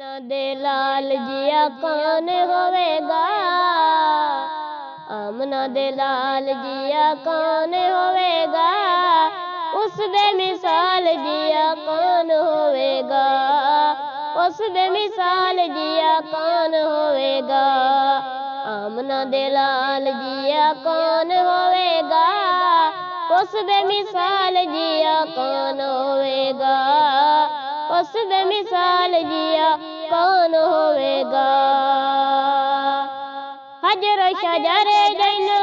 आमना दे लाल जिया कौन होवेगा, आमना दे लाल जिया कौन होवेगा, उस दे मिसाल जिया कौन होवेगा, उस दे मिसाल जिया कौन होवेगा। आमना दे लाल जिया कौन होवेगा, उस दे मिसाल जिया कौन होवेगा, उस दे मिसाल जिया कौन होवेगा। हजर शजर जैनो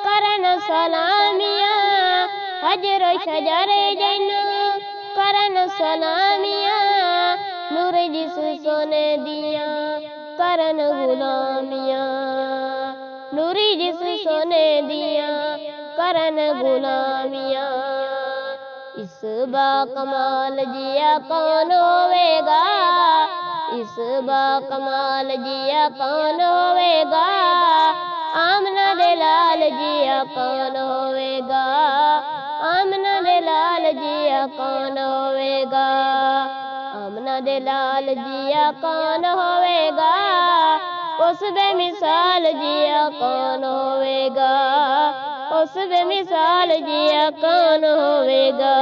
करन सलामिया, हजर शजर जैनो करन सलामिया, नूर जिस सोने दिया करन गुलामिया, नूरी जिस सोने दिया करन गुलामिया। इस बा कमाल जिया कौन होवेगा, इस बा कमाल जिया कौन होवेगा, आमना दे लाल जिया कौन होवेगा, आमना दे लाल जिया कौन होवेगा, आमना दे लाल जिया कौन होवेगा, उस दे मिसाल जिया कौन होवेगा, उस दे मिसाल जिया कौन होवेगा।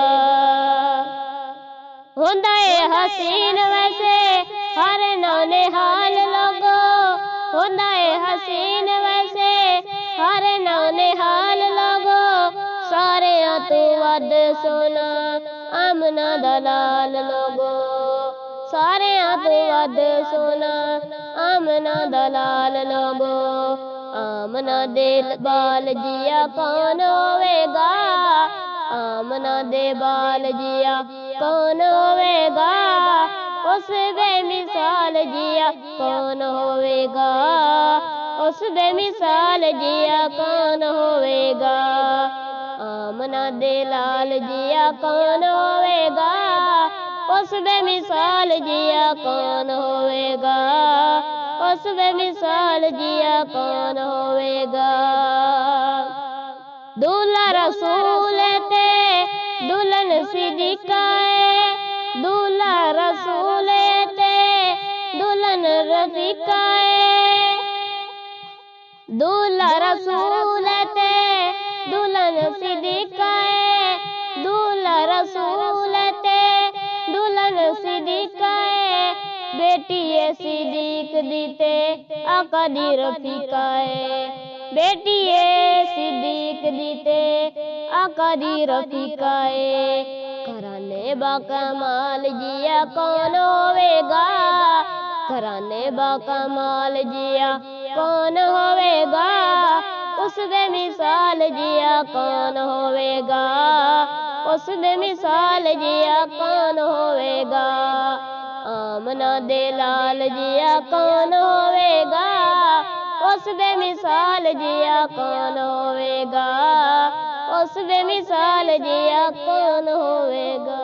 हुंदा ए हसीन वैसे हर नौनिहाल लोगो, हुंदा ए हसीन वैसे हर नौनिहाल लोगो, सारियां तो वध सोना आमना दा लाल लोगो, सारियां तो वध सोना आमना दा लाल लोगो। आमना दे बाल जिया कौन होवेगा, आमना दे बाल जिया कौन होवेगा, उस दे मिसाल जिया कौन होवेगा, उस दे मिसाल जिया कौन होवेगा। आमना दे लाल जिया कौन होवेगा, उस दे मिसाल जिया कौन होवेगा, उस दे मिसाल जिया कौन होवेगा। दूल्हा रसूल ते दुल्हन सिद्दीक़ा है, दूल्हा रसूल ते दुल्हन रफ़ीक़ा है, दूल्हा रसूल ते दुल्हन सिद्दीक़ा है, दूल्हा रसूल ते दुल्हन सिद्दीक़ा है, बेटी ये सिद्दीक़ दी ते आका दी रफ़ीक़ा है, बेटी ये सिद्दीक़ दी ते आका दी रफ़ीक़ा है। घराने बा कमाल जिया कौन होवेगा, घराने बा कमाल जिया कौन होवेगा, उस दे मिसाल जिया कौन होवेगा, उस दे मिसाल जिया कौन होवेगा। आमना दे लाल जिया कौन होवेगा, उस दे मिसाल जिया कौन होवेगा, उस दे मिसाल जिया कौन होवेगा।